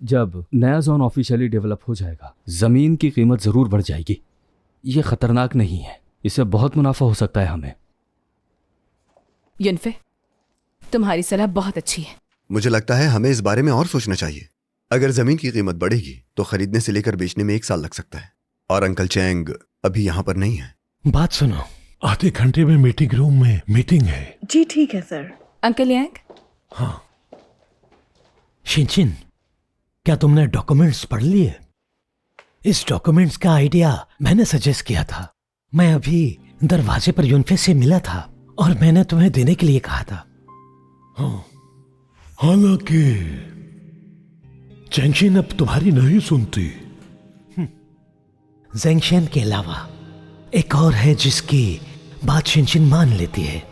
जब नया zone officially develop हो जाएगा जमीन की कीमत जरूर बढ़ जाएगी। ये खतरनाक नहीं है, इससे बहुत मुनाफा हो सकता है हमें। युनफे, तुम्हारी सलाह बहुत अच्छी है। मुझे लगता है हमें इस बारे में और सोचना चाहिए। अगर जमीन की कीमत बढ़ेगी तो खरीदने से लेकर बेचने में 1 साल लग सकता है, और अंकल चैंग अभी यहाँ पर नहीं है। बात सुनो, आधे घंटे में मीटिंग रूम में मीटिंग है। जी ठीक है सर। अंकल यांग, हाँ। शिनचिन, क्या तुमने डॉक्यूमेंट्स पढ़ लिए? इस डॉक्यूमेंट्स का आइडिया मैंने सजेस्ट किया था। मैं अभी दरवाजे पर युनफे से मिला था और मैंने तुम्हें देने के लिए कहा था। हाँ, हालांकि चैंगशिन अब तुम्हारी नहीं सुनती। ज़ेंगशन के अलावा एक और है जिसकी बात शिनचिन मान लेती है।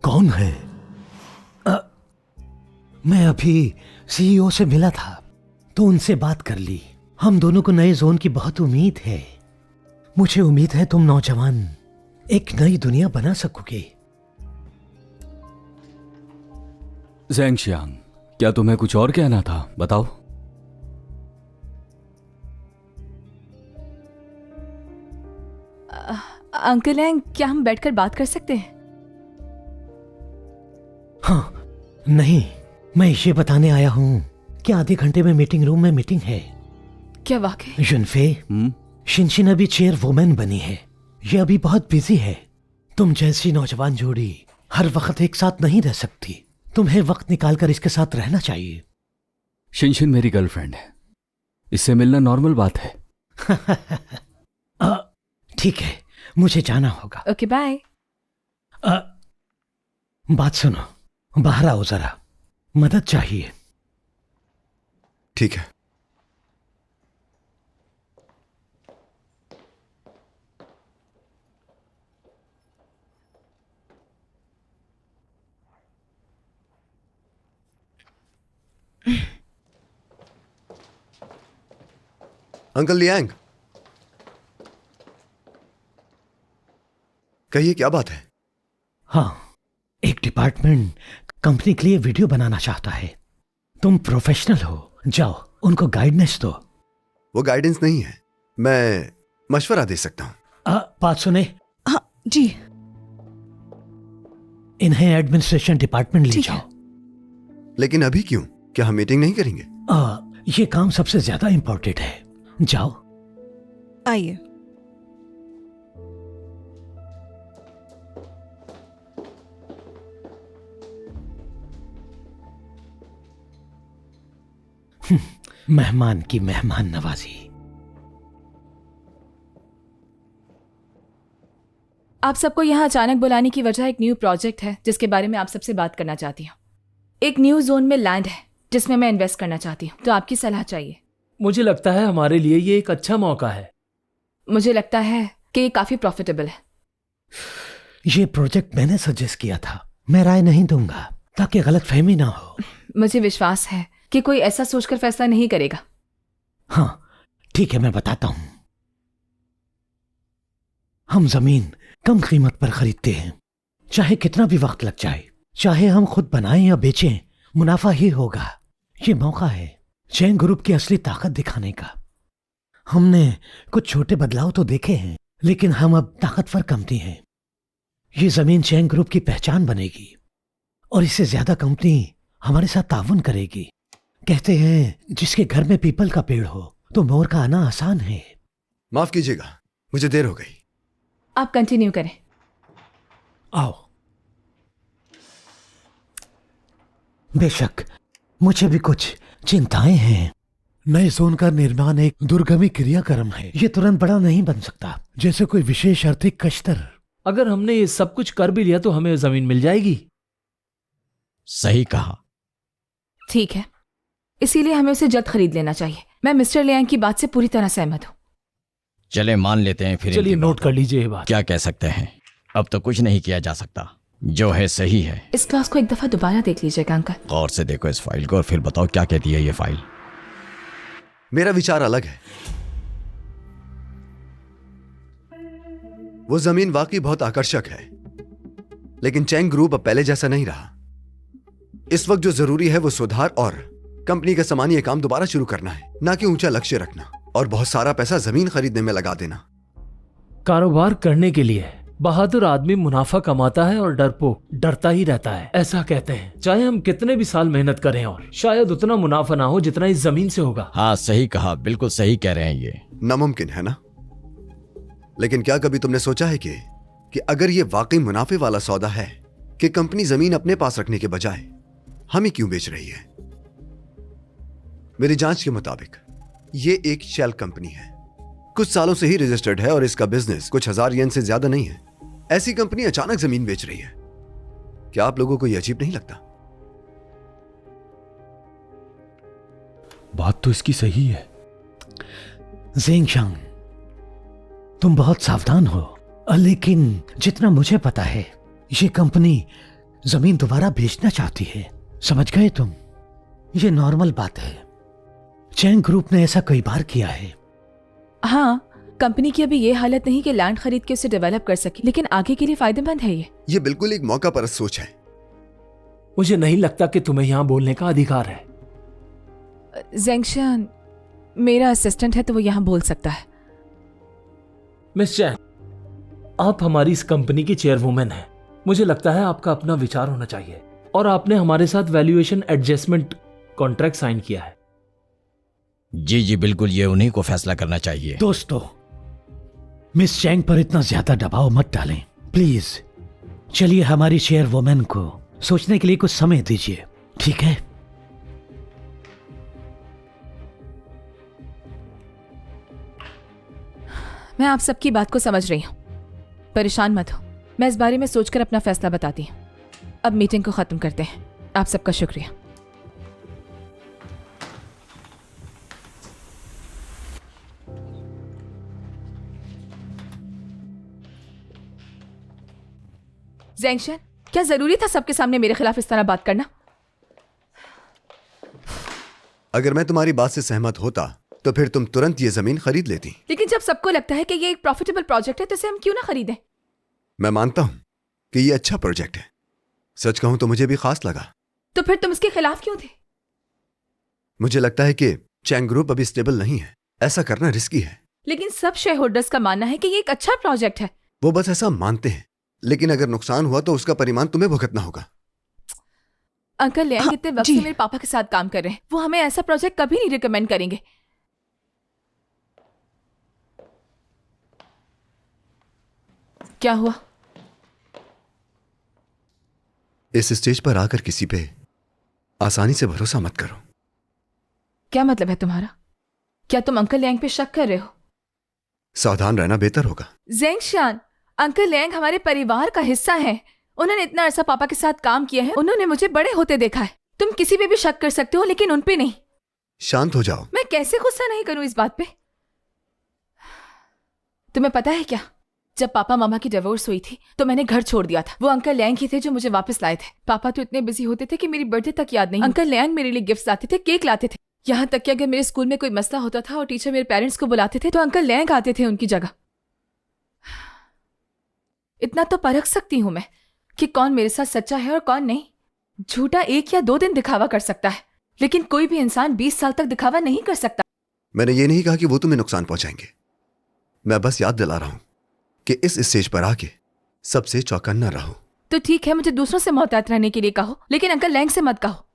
कौन है? मैं अभी सीईओ से मिला था तो उनसे बात कर ली। हम दोनों को नए जोन की बहुत उम्मीद है। मुझे उम्मीद है तुम नौजवान एक नई दुनिया बना सकोगे। ज़ेंगशियांग, क्या तुम्हें कुछ और कहना था? बताओ। अंकल यांग, क्या हम बैठकर बात कर सकते हैं? हाँ, नहीं, मैं ये बताने आया हूं कि आधे घंटे में मीटिंग रूम में मीटिंग है। क्या वाकई? युनफे, शिनचिन अभी चेयर वुमेन बनी है। ये अभी बहुत बिजी है। तुम जैसी नौजवान जोड़ी हर वक्त एक साथ नहीं रह सकती। तुम्हें वक्त निकालकर इसके साथ रहना चाहिए। शिनशिन मेरी गर्लफ्रेंड है, इससे मिलना नॉर्मल बात है। ठीक है, मुझे जाना होगा। Okay, bye. बात सुनो, बाहर आओ जरा, मदद चाहिए। ठीक है। अंकल लियांग, कहिए क्या बात है? हाँ, एक डिपार्टमेंट कंपनी के लिए वीडियो बनाना चाहता है। तुम प्रोफेशनल हो, जाओ उनको गाइडेंस दो। वो गाइडेंस नहीं है, मैं मशवरा दे सकता हूं। बात सुने। हाँ जी। इन्हें एडमिनिस्ट्रेशन डिपार्टमेंट ले जाओ। लेकिन अभी क्यों? क्या हम मीटिंग नहीं करेंगे? ये काम सबसे ज्यादा इंपॉर्टेंट है। जाओ। आइए। मेहमान की मेहमान नवाजी। आप सबको यहाँ अचानक बुलाने की वजह एक न्यू प्रोजेक्ट है जिसके बारे में आप सबसे बात करना चाहती हूँ। एक न्यू जोन में लैंड है जिसमें मैं इन्वेस्ट करना चाहती हूँ, तो आपकी सलाह चाहिए। मुझे लगता है हमारे लिए ये एक अच्छा मौका है। मुझे लगता है कि ये काफी प्रॉफिटेबल है। ये प्रोजेक्ट मैंने सजेस्ट किया था। मैं राय नहीं दूंगा ताकि गलतफहमी ना हो। मुझे विश्वास है कि कोई ऐसा सोचकर फैसला नहीं करेगा। हाँ, ठीक है, मैं बताता हूं। हम जमीन कम कीमत पर खरीदते हैं, चाहे कितना भी वक्त लग जाए। चाहे हम खुद बनाएं या बेचें, मुनाफा ही होगा। ये मौका है चैंग ग्रुप की असली ताकत दिखाने का। हमने कुछ छोटे बदलाव तो देखे हैं, लेकिन हम अब ताकतवर कंपनी हैं। ये जमीन चैंग ग्रुप की पहचान बनेगी और इससे ज्यादा कंपनी हमारे साथ ताउन करेगी। कहते हैं जिसके घर में पीपल का पेड़ हो तो मोर का आना आसान है। माफ कीजिएगा, मुझे देर हो गई। आप कंटिन्यू करें। आओ। बेशक मुझे भी कुछ चिंताएं हैं। नए जोन का निर्माण एक दुर्गमी क्रियाक्रम है। ये तुरंत बड़ा नहीं बन सकता, जैसे कोई विशेष आर्थिक कश्तर। अगर हमने ये सब कुछ कर भी लिया तो हमें जमीन मिल जाएगी। सही कहा। ठीक है, इसीलिए हमें उसे जल्द खरीद लेना चाहिए। मैं मिस्टर लियांग की बात से पूरी तरह सहमत हूँ। चले मान लेते हैं फिर। चलिए नोट कर लीजिए ये बात। क्या कह सकते हैं, अब तो कुछ नहीं किया जा सकता। जो है सही है। इस क्लास को एक दफा दोबारा देख लीजिएगा अंकल। गौर से देखो इस फाइल को और फिर बताओ क्या कहती है ये फाइल। मेरा विचार अलग है। वो जमीन वाकई बहुत आकर्षक है, लेकिन चैंग ग्रुप अब पहले जैसा नहीं रहा। इस वक्त जो जरूरी है वो सुधार और कंपनी का सामान्य काम दोबारा शुरू करना है, ना कि ऊंचा लक्ष्य रखना और बहुत सारा पैसा जमीन खरीदने में लगा देना। कारोबार करने के लिए बहादुर आदमी मुनाफा कमाता है और डरपोक डरता ही रहता है, ऐसा कहते हैं। चाहे हम कितने भी साल मेहनत करें और शायद उतना मुनाफा ना हो जितना इस जमीन से होगा। हाँ सही कहा, बिल्कुल सही कह रहे हैं ये। नामुमकिन है ना? लेकिन क्या कभी तुमने सोचा है कि अगर ये वाकई मुनाफे वाला सौदा है कि कंपनी जमीन अपने पास रखने के बजाय हम ही क्यों बेच रही है? मेरी जांच के मुताबिक ये एक शेल कंपनी है, कुछ सालों से ही रजिस्टर्ड है और इसका बिजनेस कुछ हजार येन से ज्यादा नहीं है। ऐसी कंपनी अचानक जमीन बेच रही है, क्या आप लोगों को यह अजीब नहीं लगता? बात तो इसकी सही है। ज़ेंगशांग, तुम बहुत सावधान हो, लेकिन जितना मुझे पता है ये कंपनी जमीन दोबारा बेचना चाहती है। समझ गए तुम? ये नॉर्मल बात है। चैंग ग्रुप ने ऐसा कई बार किया है। हाँ, कंपनी की अभी ये हालत नहीं कि लैंड खरीद के उसे डेवलप कर सके, लेकिन आगे के लिए फायदेमंद है ये। ये बिल्कुल एक मौका परस्त सोच है। मुझे नहीं लगता कि तुम्हें यहाँ बोलने का अधिकार है। ज़ेंगशान मेरा असिस्टेंट है तो वो यहाँ बोल सकता है। मिस चैन, आप हमारी इस कंपनी की चेयरवुमेन हैं। मुझे लगता है आपका अपना विचार होना चाहिए और आपने हमारे साथ वैल्यूएशन एडजस्टमेंट कॉन्ट्रैक्ट साइन किया है। जी जी बिल्कुल, ये उन्हीं को फैसला करना चाहिए। दोस्तों, मिस चैंग पर इतना ज्यादा दबाव मत डालें प्लीज। चलिए हमारी चेयरवुमेन को सोचने के लिए कुछ समय दीजिए, ठीक है? मैं आप सबकी बात को समझ रही हूँ, परेशान मत हो। मैं इस बारे में सोचकर अपना फैसला बताती हूँ। अब मीटिंग को खत्म करते हैं। आप सबका शुक्रिया। ज़ेंगशान, क्या जरूरी था सबके सामने मेरे खिलाफ इस तरह बात करना? अगर मैं तुम्हारी बात से सहमत होता तो फिर तुम तुरंत ये जमीन खरीद लेती। लेकिन जब सबको लगता है कि ये एक प्रॉफिटेबल प्रोजेक्ट है तो इसे हम क्यों ना खरीदें? मैं मानता हूं कि ये अच्छा प्रोजेक्ट है। सच कहूं तो मुझे भी खास लगा। तो फिर तुम इसके खिलाफ क्यों थे? मुझे लगता है कि चैंग ग्रुप अभी स्टेबल नहीं है, ऐसा करना रिस्की है। लेकिन सब शेयर होल्डर्स का मानना है कि ये एक अच्छा प्रोजेक्ट है। वो बस ऐसा मानते हैं, लेकिन अगर नुकसान हुआ तो उसका परिमाण तुम्हें भुगतना होगा। अंकल लियांग हाँ, कितने वक्त जी। से मेरे पापा के साथ काम कर रहे हैं। वो हमें ऐसा प्रोजेक्ट कभी नहीं रिकमेंड करेंगे। क्या हुआ? इस स्टेज पर आकर किसी पे आसानी से भरोसा मत करो। क्या मतलब है तुम्हारा? क्या तुम अंकल लियांग पे शक कर रहे हो? सावधान रहना बेहतर होगा। ज़ेंगशान, अंकल लियांग हमारे परिवार का हिस्सा है। उन्होंने इतना अरसा पापा के साथ काम किया है। उन्होंने मुझे बड़े होते देखा है। तुम किसी पे भी शक कर सकते हो, लेकिन उन पे नहीं। शांत हो जाओ। मैं कैसे गुस्सा नहीं करूं इस बात पे? तुम्हें पता है क्या, जब पापा मामा की डिवोर्स हुई थी तो मैंने घर छोड़ दिया था। वो अंकल लियांग ही थे जो मुझे वापस लाए थे। पापा तो इतने बिजी होते थे कि मेरी बर्थडे तक याद नहीं। अंकल लियांग मेरे लिए गिफ्ट्स लाते थे, केक लाते थे। यहाँ तक कि अगर मेरे स्कूल में कोई मसला होता था और टीचर मेरे पेरेंट्स को बुलाते थे तो अंकल लियांग आते थे उनकी जगह। इतना तो परख सकती हूं मैं कि कौन मेरे साथ सच्चा है और कौन नहीं। झूठा 1 या 2 दिन दिखावा कर सकता है, लेकिन कोई भी इंसान 20 साल तक दिखावा नहीं कर सकता। मैंने ये नहीं कहा कि वो तुम्हें नुकसान पहुंचाएंगे। मैं बस याद दिला रहा हूं कि इस स्टेज पर आके सबसे चौकन्ना रहो। तो ठीक है, मुझे दूसरों से मोहतात रहने के लिए कहो, लेकिन अंकल लियांग से मत कहो।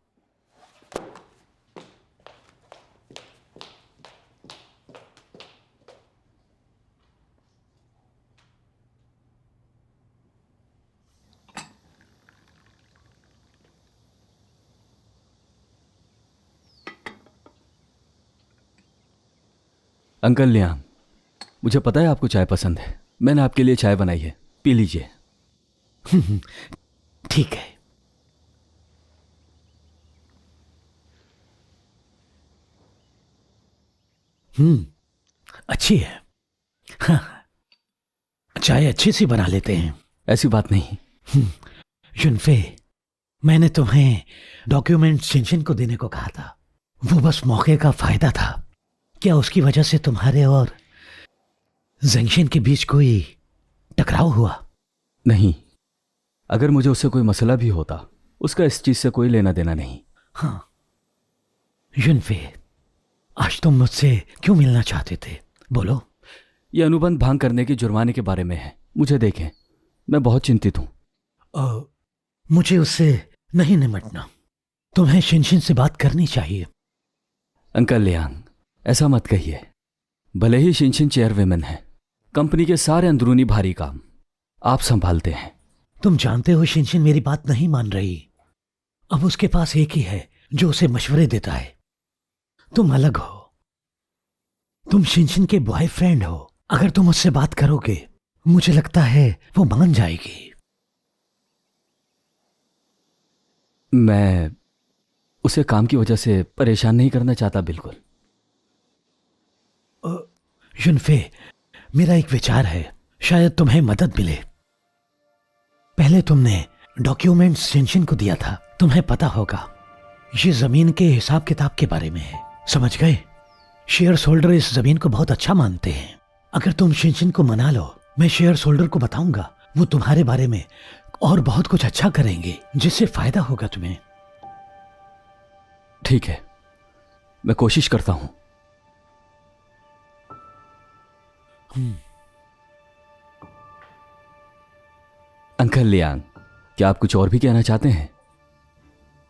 अंकल लियांग, मुझे पता है आपको चाय पसंद है। मैंने आपके लिए चाय बनाई है, पी लीजिए। ठीक है। अच्छी है। हाँ, चाय अच्छी सी बना लेते हैं। ऐसी बात नहीं। युनफे, मैंने तुम्हें डॉक्यूमेंट शिनशिन को देने को कहा था। वो बस मौके का फायदा था। क्या उसकी वजह से तुम्हारे और ज़ेंगशिन के बीच कोई टकराव हुआ? नहीं, अगर मुझे उससे कोई मसला भी होता उसका इस चीज से कोई लेना देना नहीं। हाँ, युनफे, आज तुम मुझसे क्यों मिलना चाहते थे? बोलो। ये अनुबंध भंग करने के जुर्माने के बारे में है। मुझे देखें, मैं बहुत चिंतित हूं। मुझे उससे नहीं निमटना। तुम्हें शिनशिन से बात करनी चाहिए। अंकल लियांग, ऐसा मत कहिए। भले ही शिनशिन चेयरवुमैन है, कंपनी के सारे अंदरूनी भारी काम आप संभालते हैं। तुम जानते हो शिनशिन मेरी बात नहीं मान रही। अब उसके पास एक ही है जो उसे मशवरे देता है। तुम अलग हो। तुम शिनशिन के बॉयफ्रेंड हो। अगर तुम उससे बात करोगे, मुझे लगता है वो मान जाएगी। मैं उसे काम की वजह से परेशान नहीं करना चाहता। बिल्कुल। युनफे, मेरा एक विचार है, शायद तुम्हें मदद मिले। पहले तुमने डॉक्यूमेंट्स शिनशिन को दिया था, तुम्हें पता होगा। ये जमीन के हिसाब किताब के बारे में है, समझ गए? शेयर होल्डर इस जमीन को बहुत अच्छा मानते हैं। अगर तुम शिनशिन को मना लो, मैं शेयर होल्डर को बताऊंगा। वो तुम्हारे बारे में और बहुत कुछ अच्छा करेंगे, जिससे फायदा होगा तुम्हें। ठीक है, मैं कोशिश करता हूं। अंकल लियांग, क्या आप कुछ और भी कहना चाहते हैं?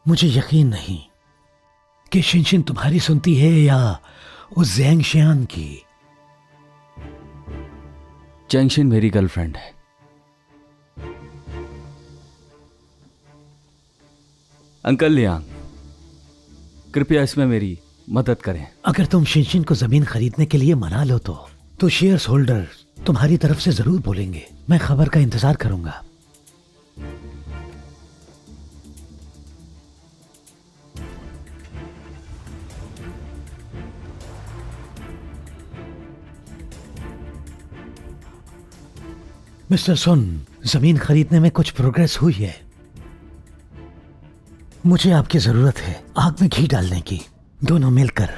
मुझे यकीन नहीं कि शिनशिन तुम्हारी सुनती है या उस ज़ैंग शियान की। चैंगशिन मेरी गर्लफ्रेंड है। अंकल लियांग, कृपया इसमें मेरी मदद करें। अगर तुम शिनशिन को जमीन खरीदने के लिए मना लो तो शेयर होल्डर तुम्हारी तरफ से जरूर बोलेंगे। मैं खबर का इंतजार करूंगा। मिस्टर सुन, जमीन खरीदने में कुछ प्रोग्रेस हुई है। मुझे आपकी जरूरत है आग में घी डालने की। दोनों मिलकर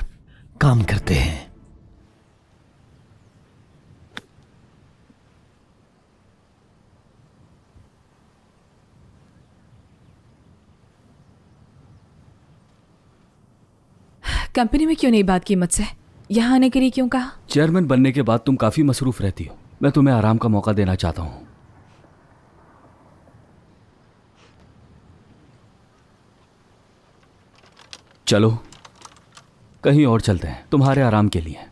काम करते हैं। कंपनी में क्यों नहीं बात की मुझसे? यहाँ आने के लिए क्यों कहा? चेयरमैन बनने के बाद तुम काफी मसरूफ रहती हो। मैं तुम्हें आराम का मौका देना चाहता हूं। चलो कहीं और चलते हैं, तुम्हारे आराम के लिए।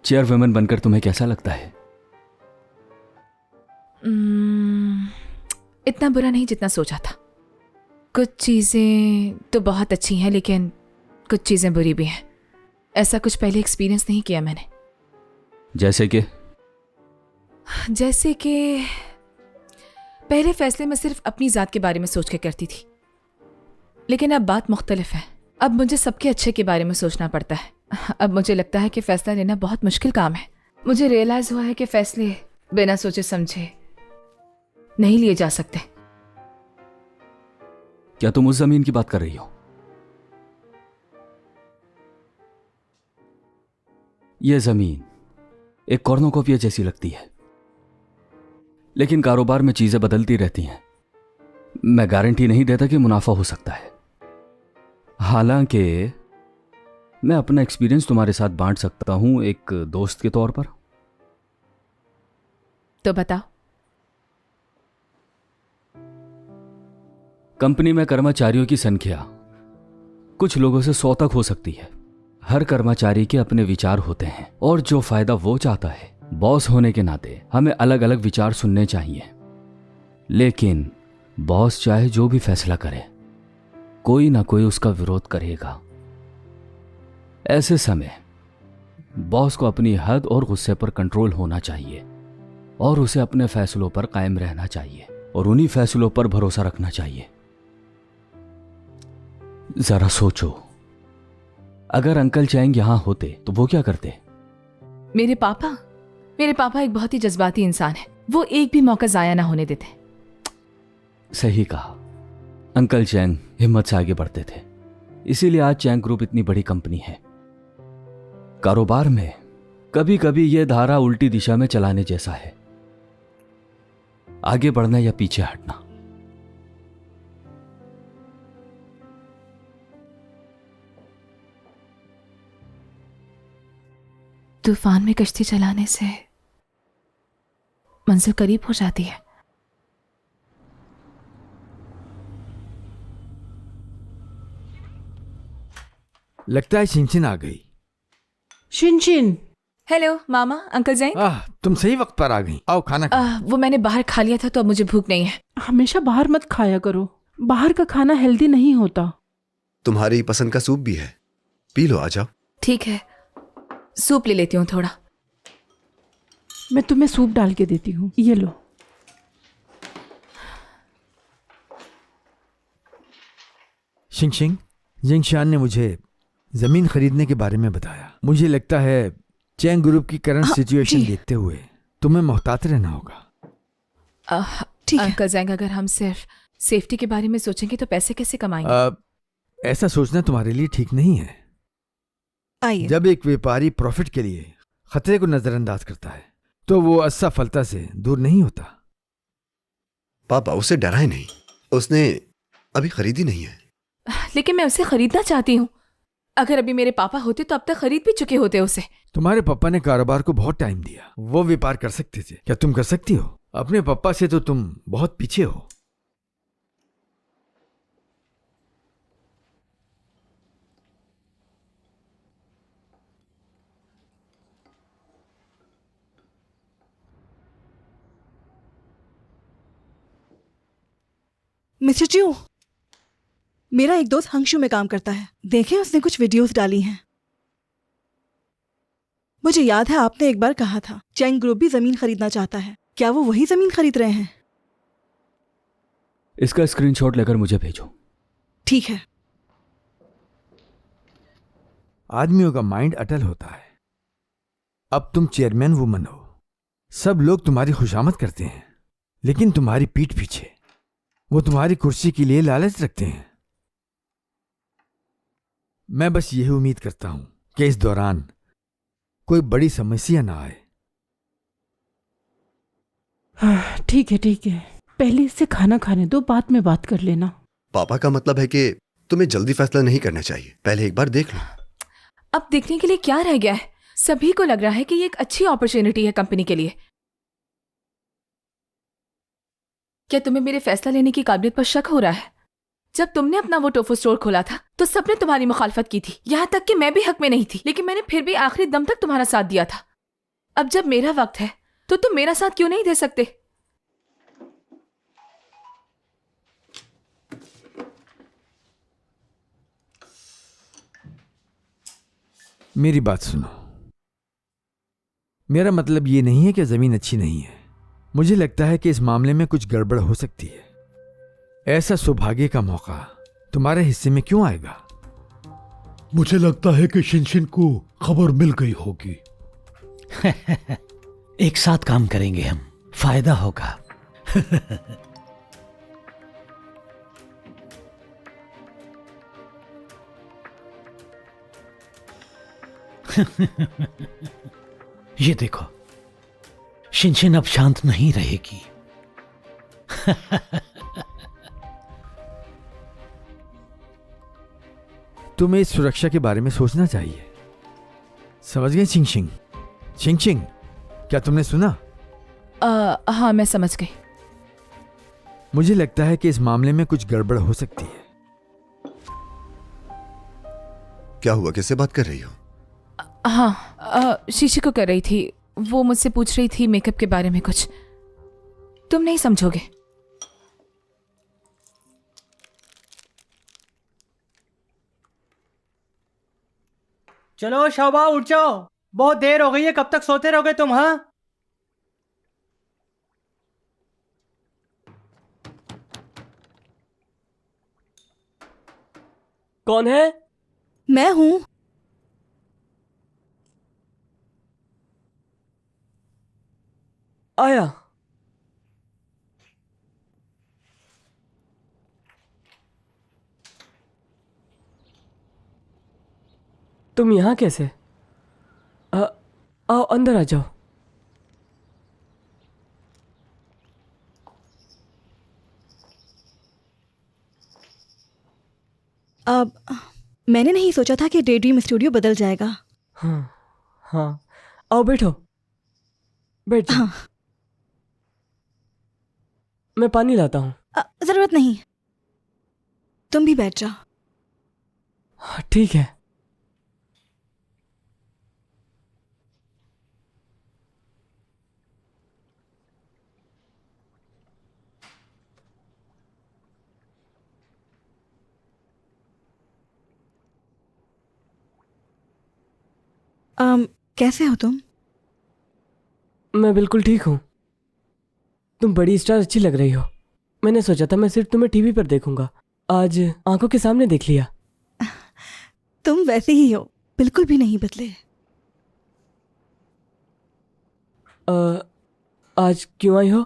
चेयरवुमैन बनकर तुम्हें कैसा लगता है? इतना बुरा नहीं जितना सोचा था। कुछ चीजें तो बहुत अच्छी हैं, लेकिन कुछ चीजें बुरी भी हैं। ऐसा कुछ पहले एक्सपीरियंस नहीं किया मैंने। जैसे कि पहले फैसले में सिर्फ अपनी जात के बारे में सोच के करती थी, लेकिन अब बात मुख्तलिफ है। अब मुझे सबके अच्छे के बारे में सोचना पड़ता है। अब मुझे लगता है कि फैसला लेना बहुत मुश्किल काम है। मुझे रियलाइज हुआ है कि फैसले बिना सोचे समझे नहीं लिए जा सकते। क्या तुम उस जमीन की बात कर रही हो? यह जमीन एक कॉर्नोकॉपिया जैसी लगती है, लेकिन कारोबार में चीजें बदलती रहती हैं। मैं गारंटी नहीं देता कि मुनाफा हो सकता है। हालांकि मैं अपना एक्सपीरियंस तुम्हारे साथ बांट सकता हूं एक दोस्त के तौर पर। तो बताओ। कंपनी में कर्मचारियों की संख्या कुछ लोगों से 100 तक हो सकती है। हर कर्मचारी के अपने विचार होते हैं और जो फायदा वो चाहता है, बॉस होने के नाते हमें अलग अलग विचार सुनने चाहिए। लेकिन बॉस चाहे जो भी फैसला करे, कोई ना कोई उसका विरोध करेगा। ऐसे समय बॉस को अपनी हद और गुस्से पर कंट्रोल होना चाहिए और उसे अपने फैसलों पर कायम रहना चाहिए और उन्हीं फैसलों पर भरोसा रखना चाहिए। जरा सोचो, अगर अंकल चैंग यहां होते तो वो क्या करते? मेरे पापा एक बहुत ही जज्बाती इंसान है। वो एक भी मौका जाया ना होने देते। सही कहा। अंकल चैंग हिम्मत से आगे बढ़ते थे, इसीलिए आज चैंग ग्रुप इतनी बड़ी कंपनी है। कारोबार में कभी कभी यह धारा उल्टी दिशा में चलाने जैसा है, आगे बढ़ना या पीछे हटना। तूफान में कश्ती चलाने से मंजिल करीब हो जाती है। लगता है शिनशिन आ गई। शिनशिन, हेलो मामा, अंकल जैन। तुम सही वक्त पर आ गई। आओ खाना खाओ। वो मैंने बाहर खा लिया था तो अब मुझे भूख नहीं है। हमेशा बाहर मत खाया करो, बाहर का खाना हेल्दी नहीं होता। तुम्हारी पसंद का सूप भी है, पी लो, आ जाओ। ठीक है, सूप ले लेती हूँ थोड़ा। मैं तुम्हें सूप डाल के देती हूँ, ये लो। शिंगशिंग, जिंगशान ने मुझे जमीन खरीदने के बारे में बताया। मुझे लगता है चैंग ग्रुप की करंट सिचुएशन जी। देखते हुए तुम्हें मोहतात रहना होगा। ठीक है। अंकल जैन, अगर हम सिर्फ सेफ्टी के बारे में सोचेंगे तो पैसे कैसे कमाएंगे? ऐसा सोचना तुम्हारे लिए ठीक नहीं है। आइए। जब एक व्यापारी प्रॉफिट के लिए खतरे को नजरअंदाज करता है तो वो असफलता से दूर नहीं होता। पापा उसे डराए नहीं, उसने अभी खरीदी नहीं है। लेकिन मैं उसे खरीदना चाहती हूँ। अगर अभी मेरे पापा होते तो अब तक खरीद भी चुके होते उसे। तुम्हारे पापा ने कारोबार को बहुत टाइम दिया, वो व्यापार कर सकते थे। क्या तुम कर सकती हो? अपने पापा से तो तुम बहुत पीछे हो। मिस्टर च्यू, मेरा एक दोस्त हंगशू में काम करता है। देखें, उसने कुछ वीडियोस डाली हैं। मुझे याद है आपने एक बार कहा था चैंग ग्रुप भी जमीन खरीदना चाहता है। क्या वो वही जमीन खरीद रहे हैं? इसका स्क्रीनशॉट लेकर मुझे भेजो। ठीक है। आदमियों का माइंड अटल होता है। अब तुम चेयरमैन वुमन हो, सब लोग तुम्हारी खुशामद करते हैं, लेकिन तुम्हारी पीठ पीछे वो तुम्हारी कुर्सी के लिए लालच रखते हैं। मैं बस यही उम्मीद करता हूं कि इस दौरान कोई बड़ी समस्या ना आए। ठीक है, ठीक है। पहले इससे खाना खाने दो, बाद में बात कर लेना। पापा का मतलब है कि तुम्हें जल्दी फैसला नहीं करना चाहिए, पहले एक बार देख लो। अब देखने के लिए क्या रह गया है? सभी को लग रहा है कि ये एक अच्छी अपॉर्चुनिटी है कंपनी के लिए। क्या तुम्हें मेरे फैसला लेने की काबिलियत पर शक हो रहा है? जब तुमने अपना वो टोफू स्टोर खोला था तो सबने तुम्हारी मुखालफत की थी, यहाँ तक कि मैं भी हक में नहीं थी, लेकिन मैंने फिर भी आखिरी दम तक तुम्हारा साथ दिया था। अब जब मेरा वक्त है तो तुम मेरा साथ क्यों नहीं दे सकते? मेरी बात सुनो, मेरा मतलब ये नहीं है कि जमीन अच्छी नहीं है। मुझे लगता है कि इस मामले में कुछ गड़बड़ हो सकती है। ऐसा सौभाग्य का मौका तुम्हारे हिस्से में क्यों आएगा? मुझे लगता है कि शिनशिन को खबर मिल गई होगी। एक साथ काम करेंगे हम, फायदा होगा। ये देखो, शिनशिन अब शांत नहीं रहेगी। तुम्हें इस सुरक्षा के बारे में सोचना चाहिए। समझ गए चिंगशिंग? चिंगशिंग, क्या तुमने सुना? हाँ, मैं समझ गई। मुझे लगता है कि इस मामले में कुछ गड़बड़ हो सकती है। क्या हुआ, किससे बात कर रही हो? हाँ, शीशी को कर रही थी। वो मुझसे पूछ रही थी मेकअप के बारे में कुछ। तुम नहीं समझोगे। चलो शोभा, उठ जाओ, बहुत देर हो गई है। कब तक सोते रहोगे तुम? हाँ, कौन है? मैं हूँ। आया। तुम यहाँ कैसे? आओ अंदर आ जाओ। अब मैंने नहीं सोचा था कि डे ड्रीम स्टूडियो बदल जाएगा। हाँ हाँ, आओ बैठो, बैठ जाओ। हाँ। मैं पानी लाता हूँ। जरूरत नहीं, तुम भी बैठ जाओ। हाँ, ठीक है। कैसे हो तुम? मैं बिल्कुल ठीक हूँ। तुम बड़ी स्टार अच्छी लग रही हो। मैंने सोचा था मैं सिर्फ तुम्हें टीवी पर देखूंगा, आज आंखों के सामने देख लिया। तुम वैसे ही हो, बिल्कुल भी नहीं बदले। आज क्यों आई हो?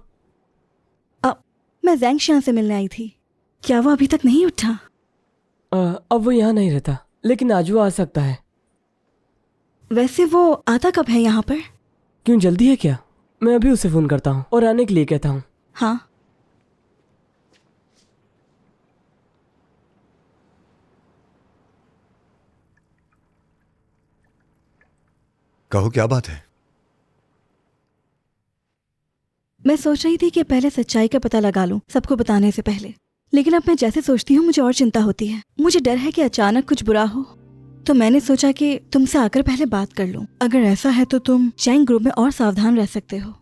मैं ज़ैंगशियान से मिलने आई थी। क्या वो अभी तक नहीं उठा? अब वो यहाँ नहीं रहता, लेकिन आज वो आ सकता है। वैसे वो आता कब है यहाँ पर? क्यों, जल्दी है क्या? मैं अभी उसे फोन करता हूँ और आने के लिए कहता हूँ। हाँ। कहो, क्या बात है? मैं सोच रही थी कि पहले सच्चाई का पता लगा लूं सबको बताने से पहले, लेकिन अब मैं जैसे सोचती हूँ मुझे और चिंता होती है। मुझे डर है कि अचानक कुछ बुरा हो, तो मैंने सोचा कि तुमसे आकर पहले बात कर लूं। अगर ऐसा है तो तुम चैंग ग्रुप में और सावधान रह सकते हो।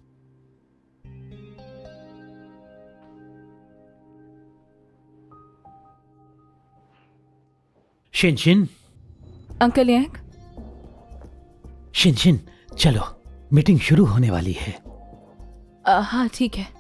शिनशिन, अंकल यांग। शिनशिन, चलो, मीटिंग शुरू होने वाली है। हाँ ठीक है।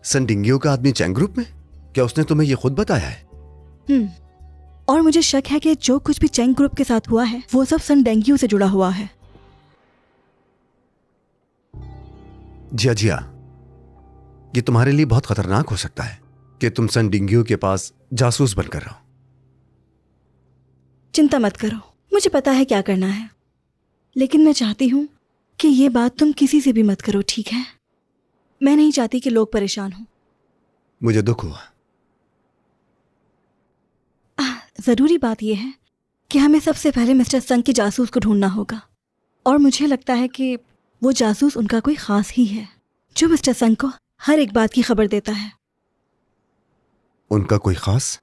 सन डिंगियो का आदमी चैंग ग्रुप में? क्या उसने तुम्हें ये खुद बताया है? और मुझे शक है कि जो कुछ भी चैंग ग्रुप के साथ हुआ है वो सब सन डेंग्यू से जुड़ा हुआ है। जिया, ये तुम्हारे लिए बहुत खतरनाक हो सकता है कि तुम सन डिंगियो के पास जासूस बनकर रहो। चिंता मत करो, मुझे पता है क्या करना है, लेकिन मैं चाहती हूँ कि ये बात तुम किसी से भी मत करो, ठीक है? मैं नहीं चाहती कि लोग परेशान हों। मुझे दुख हुआ। जरूरी बात यह है कि हमें सबसे पहले मिस्टर संग के जासूस को ढूंढना होगा, और मुझे लगता है कि वो जासूस उनका कोई खास ही है जो मिस्टर संग को हर एक बात की खबर देता है। उनका कोई खास?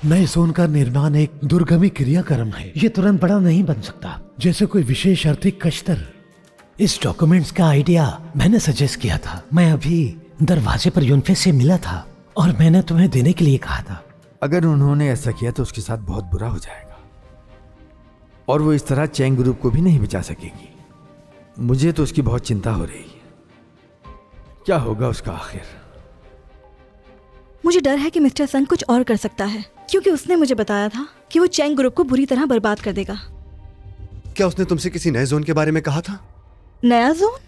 नए जोन का निर्माण एक दुर्गमी क्रियाक्रम है। ये तुरंत बड़ा नहीं बन सकता, जैसे कोई विशेष आर्थिक कश्तर। इस डॉक्यूमेंट्स का आइडिया मैंने सजेस्ट किया था। मैं अभी दरवाजे पर यूनफे से मिला था और मैंने तुम्हें देने के लिए कहा था। अगर उन्होंने ऐसा किया तो उसके साथ बहुत बुरा हो जाएगा, और वो इस तरह चैंग ग्रुप को भी नहीं बचा सकेगी। मुझे तो उसकी बहुत चिंता हो रही है। क्या होगा उसका आखिर? मुझे डर है कि मिस्टर संग कुछ और कर सकता है, क्योंकि उसने मुझे बताया था कि वो चैंग ग्रुप को बुरी तरह बर्बाद कर देगा। क्या उसने तुमसे किसी नए जोन के बारे में कहा था? नया जोन?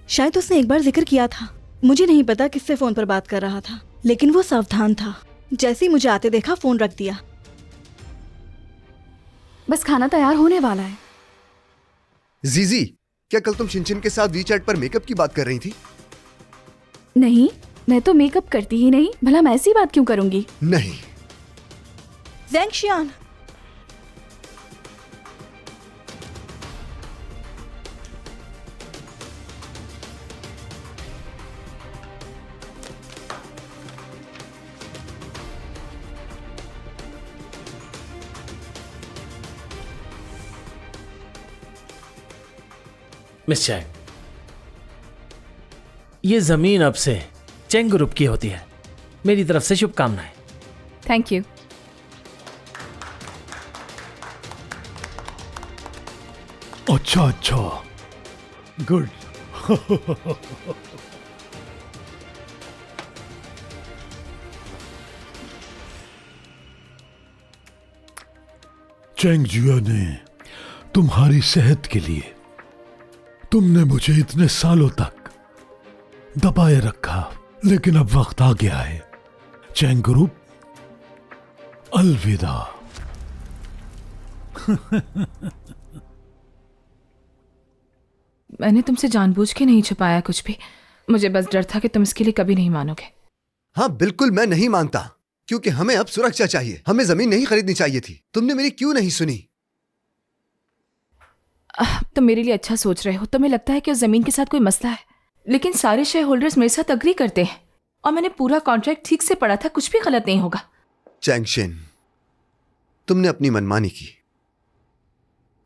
शायद उसने एक बार जिक्र किया था। मुझे नहीं पता किससे फोन पर बात कर रहा था, लेकिन वो सावधान था। जैसे ही मुझे आते देखा फोन रख दिया। बस खाना तैयार होने वाला है। जीजी, क्या कल तुम शिनशिन के साथ वीचैट पर मेकअप की बात कर रही थी? नहीं, मैं तो मेकअप करती ही नहीं, भला मैं ऐसी बात क्यों करूंगी? नहीं। ज़ैंगशियान, मिस चैंग, ये जमीन अब से चैंग ग्रुप की होती है। मेरी तरफ से शुभकामनाएं। Thank you. अच्छा, गुड। चेंग जिया ने तुम्हारी सेहत के लिए तुमने मुझे इतने सालों तक दबाए रखा, लेकिन अब वक्त आ गया है। चेंग ग्रुप, अलविदा। मैंने तुमसे जानबूझ के नहीं छुपाया कुछ भी। मुझे बस डर था कि तुम इसके लिए कभी नहीं मानोगे। हाँ बिल्कुल, मैं नहीं मानता, क्योंकि हमें अब सुरक्षा चाहिए। हमें जमीन नहीं खरीदनी चाहिए थी। तुमने मेरी क्यों नहीं सुनी? तुम मेरे लिए अच्छा सोच रहे हो। तुम्हें लगता है कि उस जमीन के साथ कोई मसला है, लेकिन सारे शेयर होल्डर्स मेरे साथ अग्री करते हैं और मैंने पूरा कॉन्ट्रैक्ट ठीक से पढ़ा था। कुछ भी गलत नहीं होगा। चैंगशिन, तुमने अपनी मनमानी की।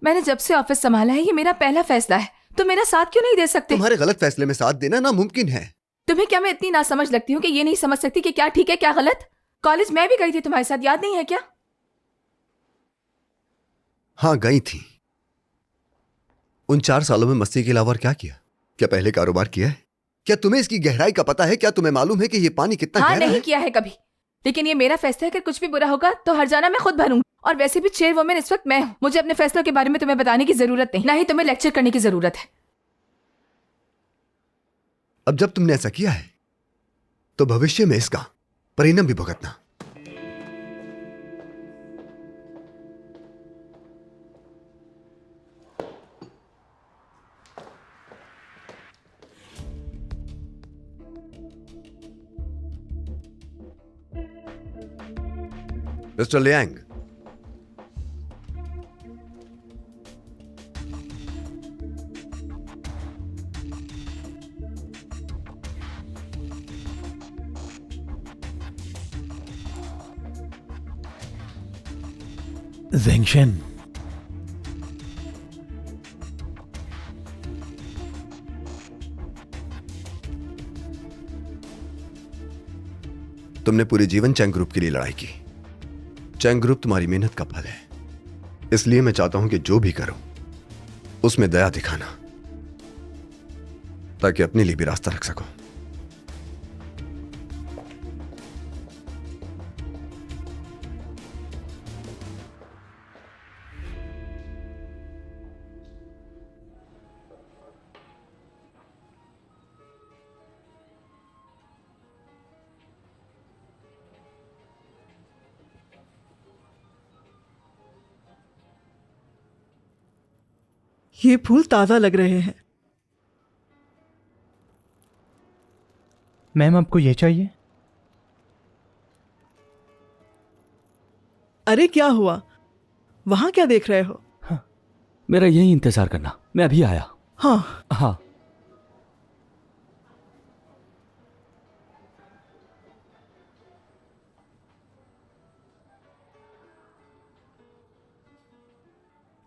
मैंने जब से ऑफिस संभाला है ये मेरा पहला फैसला है। तुम मेरा साथ क्यों नहीं दे सकते? तुम्हारे गलत फैसले में साथ देना नामुमकिन है। तुम्हें क्या मैं इतनी नासमझ लगती हूँ कि ये नहीं समझ सकती कि क्या ठीक है क्या गलत? कॉलेज मैं भी गई थी तुम्हारे साथ, याद नहीं है क्या? हाँ गई थी। उन 4 सालों में मस्ती के अलावा और क्या किया? क्या पहले कारोबार किया है? क्या तुम्हें इसकी गहराई का पता है? क्या तुम्हें मालूम है कि ये पानी कितना हाँ गहरा नहीं है? किया है कभी, लेकिन ये मेरा फैसला है कि कुछ भी बुरा होगा तो हर्जाना मैं खुद भरूंगी। और वैसे भी चेयरवुमन इस वक्त मैं हूँ। मुझे अपने फैसलों के बारे में तुम्हें बताने की जरूरत नहीं, ना ही तुम्हें लेक्चर करने की जरूरत है। अब जब तुमने ऐसा किया है तो भविष्य में इसका परिणाम भी भुगतना। मिस्टर लियांग, ज़ेंगशन, तुमने पूरे जीवन चैंग ग्रुप के लिए लड़ाई की। चैंग ग्रुप तुम्हारी मेहनत का फल है, इसलिए मैं चाहता हूं कि जो भी करो उसमें दया दिखाना, ताकि अपने लिए भी रास्ता रख सको। ये फूल ताज़ा लग रहे हैं। मैम आपको ये चाहिए? अरे क्या हुआ, वहां क्या देख रहे हो? मेरा यही इंतजार करना, मैं अभी आया। हाँ हाँ।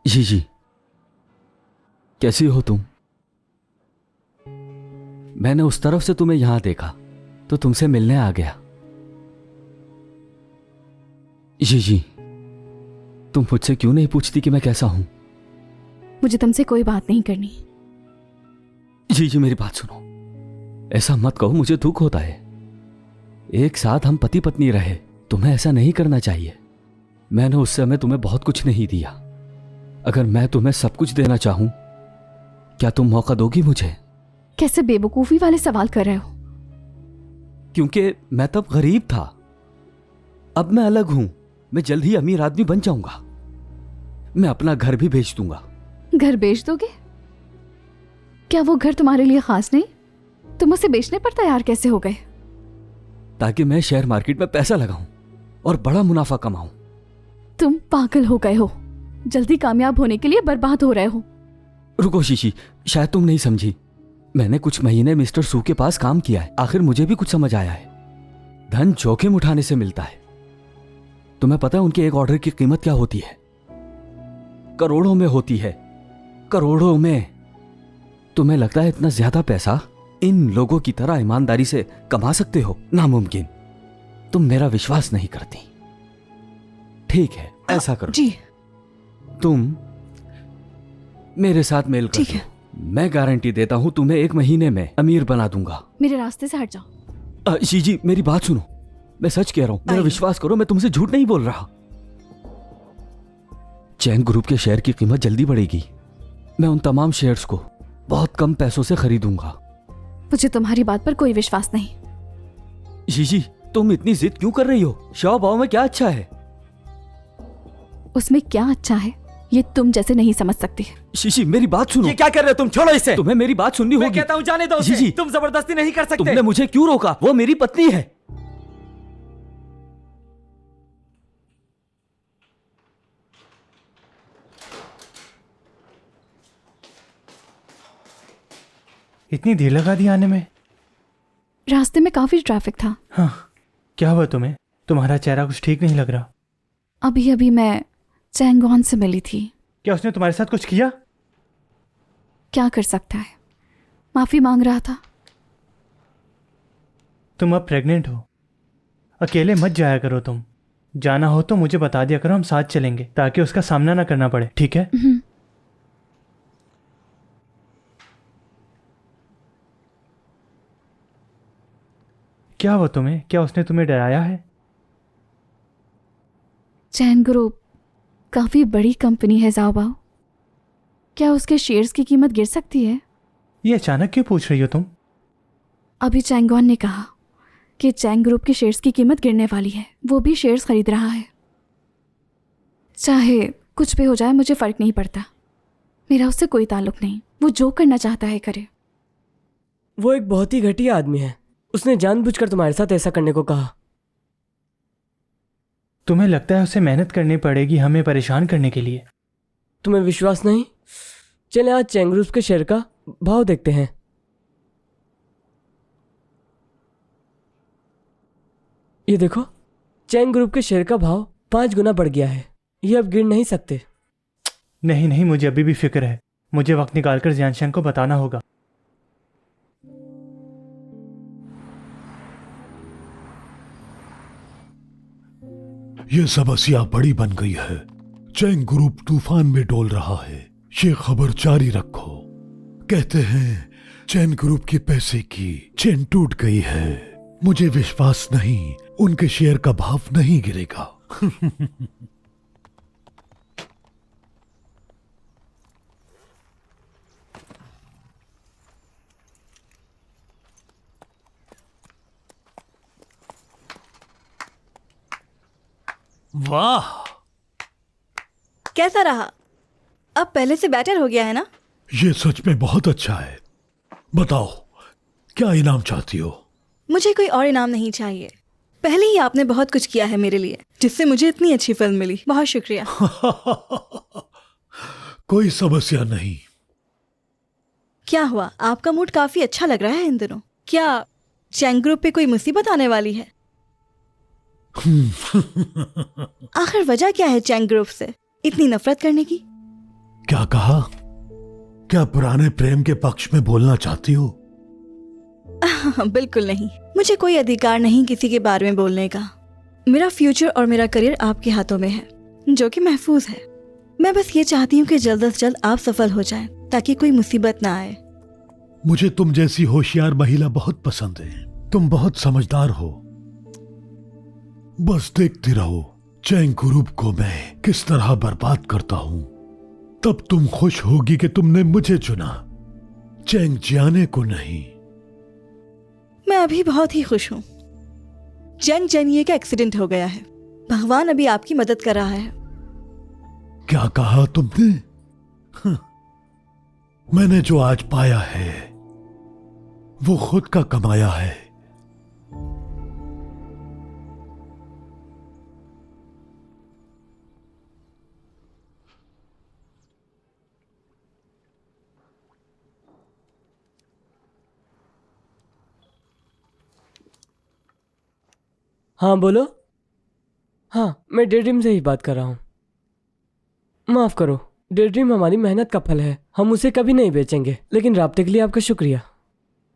जी, कैसी हो तुम? मैंने उस तरफ से तुम्हें यहां देखा तो तुमसे मिलने आ गया। जी, तुम मुझसे क्यों नहीं पूछती कि मैं कैसा हूं? मुझे तुमसे कोई बात नहीं करनी। जी, मेरी बात सुनो। ऐसा मत कहो, मुझे दुख होता है। एक साथ हम पति पत्नी रहे, तुम्हें ऐसा नहीं करना चाहिए। मैंने उस समय तुम्हें बहुत कुछ नहीं दिया। अगर मैं तुम्हें सब कुछ देना चाहूं, क्या तुम मौका दोगी मुझे? कैसे बेवकूफी वाले सवाल कर रहे हो? क्योंकि मैं तब गरीब था, अब मैं अलग हूं। मैं जल्द ही अमीर आदमी बन जाऊंगा। मैं अपना घर भी बेच दूंगा। घर बेच दोगे? क्या वो घर तुम्हारे लिए खास नहीं? तुम उसे बेचने पर तैयार कैसे हो गए? ताकि मैं शेयर मार्केट में पैसा लगाऊं और बड़ा मुनाफा कमाऊं। तुम पागल हो गए हो। जल्दी कामयाब होने के लिए बर्बाद हो रहे हो। रुको शीशी, शायद तुम नहीं समझी। मैंने कुछ महीने मिस्टर सू के पास काम किया है। आखिर मुझे भी कुछ समझ आया है। धन जोखिम उठाने से मिलता है। तुम्हें पता है उनके एक ऑर्डर की कीमत क्या होती है? करोड़ों में होती है, करोड़ों में। तुम्हें लगता है इतना ज्यादा पैसा इन लोगों की तरह ईमानदारी से कमा सकते हो? नामुमकिन। तुम मेरा विश्वास नहीं करती। ठीक है, ऐसा करो जी तुम मेरे साथ मेल कर ठीक लो। है। मैं गारंटी देता हूं तुम्हें 1 महीने में अमीर बना दूंगा। मेरे रास्ते से हट जाओ। जी मेरी बात सुनो, मैं सच कह रहा हूं, मेरा आइए। विश्वास करो, मैं तुमसे झूठ नहीं बोल रहा। चैंग ग्रुप के शेयर की कीमत जल्दी बढ़ेगी। मैं उन तमाम शेयर्स को बहुत कम पैसों से खरीदूंगा। मुझे तुम्हारी बात पर कोई विश्वास नहीं। जी तुम इतनी जिद क्यों कर रही हो? शाओ बाओ में क्या अच्छा है? उसमें क्या अच्छा है ये तुम जैसे नहीं समझ सकते। शीशी मेरी बात सुनो। ये क्या कर रहे हो तुम? छोड़ो इसे। तुम्हें मेरी बात सुननी मैं होगी। कहता हूँ जाने दो उसे। जी तुम जबरदस्ती नहीं कर सकते। तुमने मुझे क्यों रोका? वो मेरी पत्नी है। इतनी देर लगा दी आने में? रास्ते में काफी ट्रैफिक था। हाँ, क्या हुआ तुम्हें? तुम्हारा चेहरा कुछ ठीक नहीं लग रहा। अभी अभी मैं चैंगॉन से मिली थी। क्या उसने तुम्हारे साथ कुछ किया? क्या कर सकता है, माफी मांग रहा था। तुम अब प्रेग्नेंट हो, अकेले मत जाया करो। तुम जाना हो तो मुझे बता दिया करो, हम साथ चलेंगे ताकि उसका सामना ना करना पड़े, ठीक है? क्या हुआ तुम्हें? क्या उसने तुम्हें डराया है? चैन ग्रुप काफी बड़ी कंपनी है जाओबाओ। क्या उसके शेयर्स की कीमत गिर सकती है? ये अचानक क्यों पूछ रही हो तुम? अभी चैंगॉन ने कहा कि चैंग ग्रुप के शेयर्स की कीमत गिरने वाली है। वो भी शेयर्स खरीद रहा है। चाहे कुछ भी हो जाए मुझे फर्क नहीं पड़ता। मेरा उससे कोई ताल्लुक नहीं। वो जो करना चाहता है करे। वो एक बहुत ही घटिया आदमी है। उसने जानबूझकर तुम्हारे साथ ऐसा करने को कहा। तुम्हें लगता है उसे मेहनत करनी पड़ेगी हमें परेशान करने के लिए? तुम्हें विश्वास नहीं? चले आज चैंग ग्रुप के शेयर का भाव देखते हैं। ये देखो, चैंग ग्रुप के शेयर का भाव 5 गुना बढ़ गया है। ये अब गिर नहीं सकते। नहीं नहीं, मुझे अभी भी फिक्र है। मुझे वक्त निकालकर जियानशान को बताना होगा। ये समस्या बड़ी बन गई है। चैंग ग्रुप तूफान में डोल रहा है। ये खबर जारी रखो। कहते हैं चैन ग्रुप के पैसे की चेन टूट गई है। मुझे विश्वास नहीं, उनके शेयर का भाव नहीं गिरेगा। वाह, कैसा रहा? अब पहले से बेटर हो गया है ना? ये सच में बहुत अच्छा है। बताओ क्या इनाम चाहती हो? मुझे कोई और इनाम नहीं चाहिए। पहले ही आपने बहुत कुछ किया है मेरे लिए, जिससे मुझे इतनी अच्छी फिल्म मिली। बहुत शुक्रिया। कोई समस्या नहीं। क्या हुआ, आपका मूड काफी अच्छा लग रहा है इन दिनों। क्या चैंग ग्रुप पे कोई मुसीबत आने वाली है? आखिर वजह क्या है चैंग ग्रुप से इतनी नफरत करने की? क्या कहा? क्या पुराने प्रेम के पक्ष में बोलना चाहती हो? बिल्कुल नहीं। मुझे कोई अधिकार नहीं किसी के बारे में बोलने का। मेरा फ्यूचर और मेरा करियर आपके हाथों में है, जो कि महफूज है। मैं बस ये चाहती हूँ कि जल्द से जल्द आप सफल हो जाएं, ताकि कोई मुसीबत ना आए। मुझे तुम जैसी होशियार महिला बहुत पसंद है। तुम बहुत समझदार हो। बस देखते रहो चैंग ग्रुप को मैं किस तरह बर्बाद करता हूं। तब तुम खुश होगी कि तुमने मुझे चुना, चैंग जियाने को नहीं। मैं अभी बहुत ही खुश हूँ। चैंग जियाने का एक्सीडेंट हो गया है। भगवान अभी आपकी मदद कर रहा है। क्या कहा तुमने? मैंने जो आज पाया है वो खुद का कमाया है। हाँ बोलो। हाँ, मैं डे ड्रीम से ही बात कर रहा हूँ। माफ करो, डे ड्रीम हमारी मेहनत का फल है। हम उसे कभी नहीं बेचेंगे। लेकिन राब्ते के लिए आपका शुक्रिया।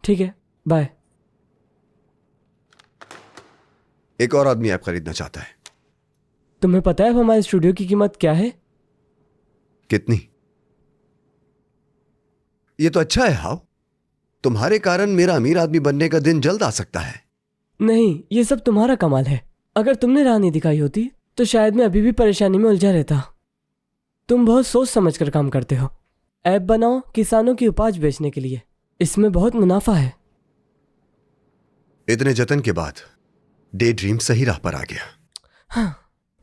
ठीक है, बाय। एक और आदमी ऐप खरीदना चाहता है। तुम्हें पता है हमारे स्टूडियो की कीमत क्या है? कितनी? ये तो अच्छा है हाउ। तुम्हारे कारण मेरा अमीर आदमी बनने का दिन जल्द आ सकता है। नहीं, ये सब तुम्हारा कमाल है। अगर तुमने राह नहीं दिखाई होती तो शायद मैं अभी भी परेशानी में उलझा रहता। तुम बहुत सोच समझ कर काम करते हो। ऐप बनाओ किसानों की उपज बेचने के लिए, इसमें बहुत मुनाफा है। इतने जतन के बाद डे ड्रीम सही राह पर आ गया।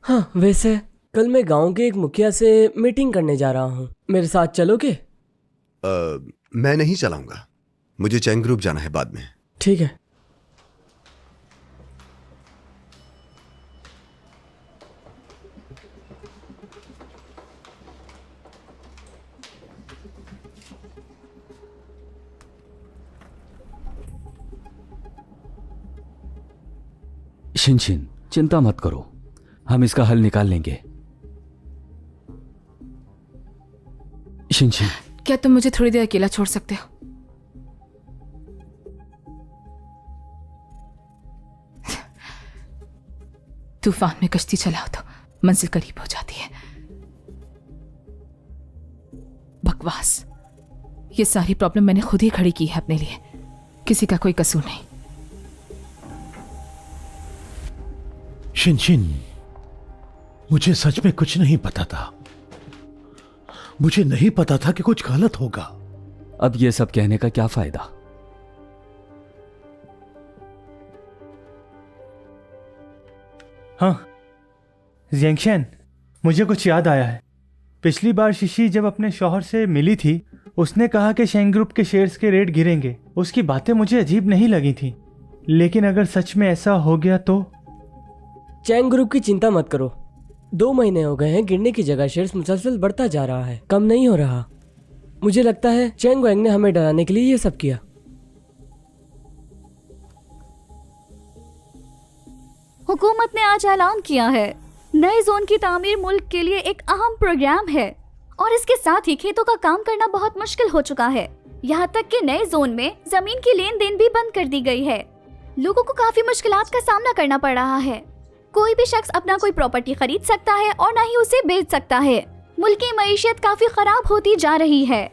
हाँ, वैसे कल मैं गांव के एक मुखिया से मीटिंग करने जा रहा हूँ, मेरे साथ चलोगे? मैं नहीं चलाऊंगा, मुझे चैंग ग्रुप जाना है बाद में। ठीक है। शिनशिन, चिंता मत करो, हम इसका हल निकाल लेंगे। शिनशिन, क्या तुम मुझे थोड़ी देर अकेला छोड़ सकते हो? तूफान में कश्ती चलाओ तो मंजिल करीब हो जाती है। बकवास। ये सारी प्रॉब्लम मैंने खुद ही खड़ी की है अपने लिए, किसी का कोई कसूर नहीं। शिनशिन, मुझे सच में कुछ नहीं पता था। मुझे नहीं पता था कि कुछ गलत होगा। अब ये सब कहने का क्या फायदा? हाँ ज़ेंगशन, मुझे कुछ याद आया है। पिछली बार शिशी जब अपने शौहर से मिली थी, उसने कहा कि चैंग ग्रुप के शेयर्स के रेट गिरेंगे। उसकी बातें मुझे अजीब नहीं लगी थी, लेकिन अगर सच में ऐसा हो गया तो? चैंग ग्रुप की चिंता मत करो, 2 महीने हो गए हैं, गिरने की जगह शेयर्स मुसलसल बढ़ता जा रहा है, कम नहीं हो रहा। मुझे लगता है चैंग वैंग ने हमें डराने के लिए ये सब किया। हुकूमत ने आज ऐलान किया है, नए जोन की तामीर मुल्क के लिए एक अहम प्रोग्राम है और इसके साथ ही खेतों का काम करना बहुत मुश्किल हो चुका है। यहाँ तक कि नए जोन में जमीन की लेन देन भी बंद कर दी गई है। लोगों को काफी मुश्किलात का सामना करना पड़ रहा है। कोई भी शख्स अपना कोई प्रॉपर्टी खरीद सकता है और ना ही उसे बेच सकता है। मुल्क की मईशत काफी खराब होती जा रही है।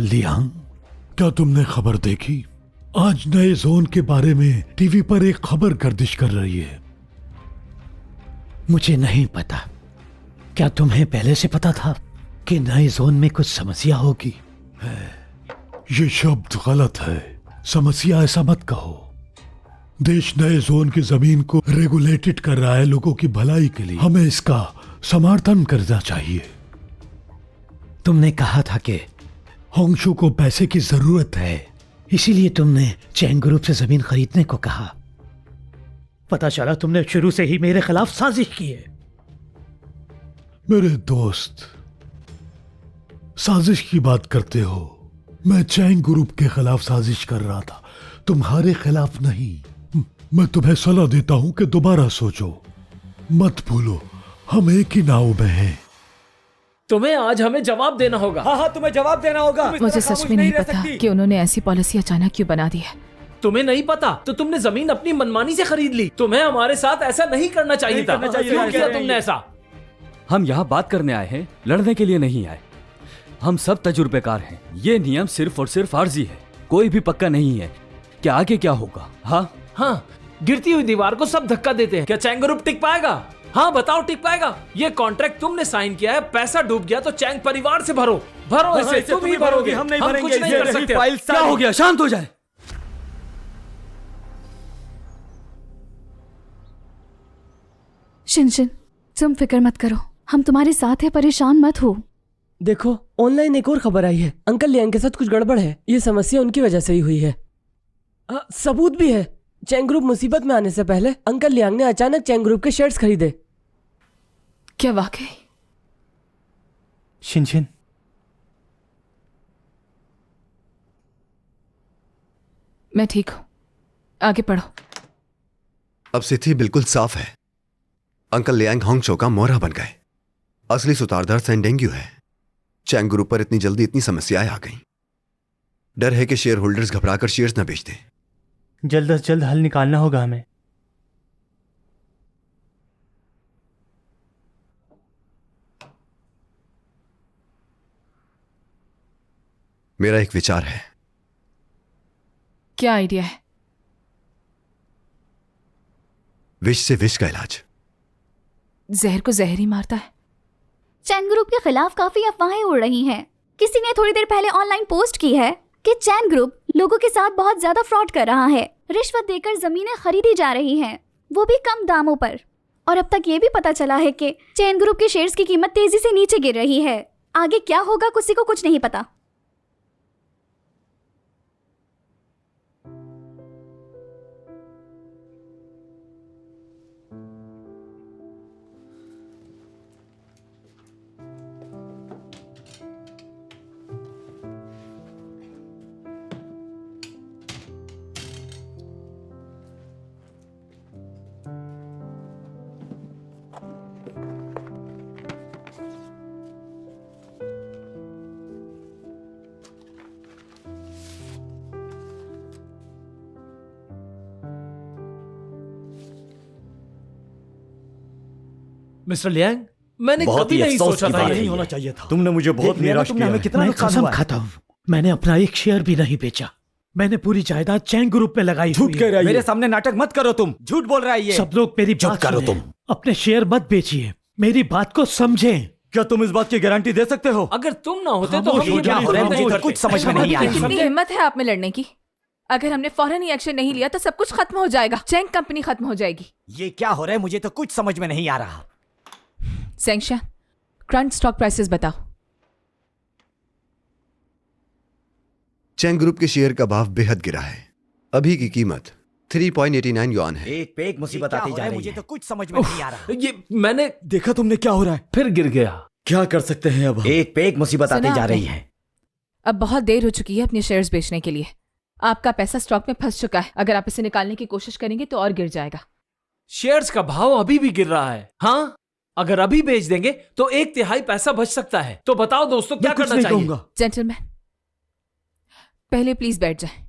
लियांग, क्या तुमने खबर देखी? आज नए जोन के बारे में टीवी पर एक खबर गर्दिश कर रही है। मुझे नहीं पता। क्या तुम्हें पहले से पता था कि नए जोन में कुछ समस्या होगी? ये शब्द गलत है, समस्या ऐसा मत कहो। देश नए जोन की जमीन को रेगुलेटेड कर रहा है लोगों की भलाई के लिए। हमें इसका समर्थन करना चाहिए। तुमने कहा था कि होंगशू को पैसे की जरूरत है, इसीलिए तुमने चैंग ग्रुप से जमीन खरीदने को कहा। पता चला तुमने शुरू से ही मेरे खिलाफ साजिश की है। मेरे दोस्त, साजिश की बात करते हो। मैं चैंग ग्रुप के खिलाफ साजिश कर रहा था, तुम्हारे खिलाफ नहीं। मैं तुम्हें सलाह देता हूं कि दोबारा सोचो, मत भूलो हम एक ही नाव में हैं। तुम्हें आज हमें जवाब देना होगा। हाँ, तुम्हें जवाब देना होगा। मुझे सच में नहीं पता कि उन्होंने ऐसी पॉलिसी अचानक क्यों बना दी है। तुम्हें नहीं पता तो तुमने जमीन अपनी मनमानी से खरीद ली। तुम्हें हमारे साथ ऐसा नहीं करना चाहिए था। क्यों किया तुमने ऐसा? हम यहाँ बात करने आए हैं, लड़ने के लिए नहीं आए। हम सब तजुर्बेकार हैं। ये नियम सिर्फ और सिर्फ आर्जी है, कोई भी पक्का नहीं है कि आगे क्या होगा। हाँ, गिरती हुई दीवार को सब धक्का देते हैं। क्या चैंग ग्रुप टिक पाएगा? हाँ बताओ, टिक पाएगा? ये कॉन्ट्रैक्ट तुमने साइन किया है, पैसा डूब गया तो चैंग परिवार से भरो इसे। तुम ही भरोगे, हम कुछ नहीं कर सकते। क्या हो गया? शांत हो जाए। शिनशिन, तुम फिक्र मत करो, हम तुम्हारे साथ हैं, परेशान मत हो। देखो, ऑनलाइन एक और खबर आई है, अंकल लियांग के साथ कुछ गड़बड़ है। ये समस्या उनकी वजह से ही हुई है। सबूत भी है। चैंग ग्रुप मुसीबत में आने से पहले अंकल लियांग ने अचानक चैंग ग्रुप के शेयर्स खरीदे। क्या वाकई? शिनशिन, मैं ठीक हूं, आगे पढ़ो। अब स्थिति बिल्कुल साफ है। अंकल लियांग होंगशो का मोहरा बन गए। असली सुतारदार सैन डेंग्यू है। चैंग ग्रुप पर इतनी जल्दी इतनी समस्याएं आ गईं। डर है कि शेयर होल्डर्स घबराकर शेयर्स ना बेच दें। जल्द से जल्द हल निकालना होगा हमें। मेरा एक विचार है। क्या आइडिया है? विष से विष का इलाज। जहर को जहर ही मारता है। चैन ग्रुप के खिलाफ काफी अफवाहें उड़ रही हैं। किसी ने थोड़ी देर पहले ऑनलाइन पोस्ट की है कि चैन ग्रुप लोगों के साथ बहुत ज्यादा फ्रॉड कर रहा है। रिश्वत देकर जमीनें खरीदी जा रही हैं, वो भी कम दामों पर। और अब तक ये भी पता चला है कि चैन ग्रुप के शेयर्स की कीमत तेजी से नीचे गिर रही है। आगे क्या होगा किसी को कुछ नहीं पता। मिस्टर लियांग, मैंने बहुत कभी ही नहीं अफसोस सोचा की था बात ये है नहीं ये। होना चाहिए था। तुमने मुझे बहुत निराश किया है। मैं कसम खाता हूँ, मैंने अपना एक शेयर भी नहीं बेचा। मैंने पूरी जायदाद चैन ग्रुप में लगाई। झूठ कह रहा है। मेरे सामने नाटक मत करो, तुम झूठ बोल रहा है ये। सब लोग मेरी बात करो सुनें। तुम। अपने शेयर मत बेचिए, मेरी बात को समझें। क्या तुम इस बात की गारंटी दे सकते हो? अगर तुम ना होते तो खामोश हम हो ये जाओ, नहीं खामोश करते। हो जाओ। कुछ समझ में नहीं आ रहा। कितनी हिम्मत है आप में लड़ने की? अगर हमने फौरन ही एक्शन नहीं लिया तो सब कुछ खत्म हो जाएगा। चैंग कंपनी खत्म हो जाएगी। ये क्या हो रहा है? मुझे तो कुछ समझ में नहीं आ रहा। सेंक्शन, करंट स्टॉक प्राइसेस बताओ। चैंग ग्रुप के शेयर का भाव बेहद गिरा है। अभी की कीमत 3.89 युआन है। एक पे एक मुसीबत आती जा रही है। मुझे तो कुछ समझ में नहीं आ रहा। ये मैंने देखा तुमने क्या हो रहा है? फिर गिर गया। क्या कर सकते हैं अब? एक पे एक मुसीबत आती सुना जा आपने? रही है। अब बहुत देर हो चुकी है अपने शेयर्स बेचने के लिए। आपका पैसा स्टॉक में फंस चुका है। अगर आप इसे निकालने की कोशिश करेंगे तो और गिर जाएगा। शेयर्स का भाव अभी भी गिर रहा है। हाँ, अगर अभी बेच देंगे तो 1/3 पैसा बच सकता है। तो बताओ दोस्तों, क्या करना चाहिए? जेंटलमैन, पहले प्लीज बैठ जाए।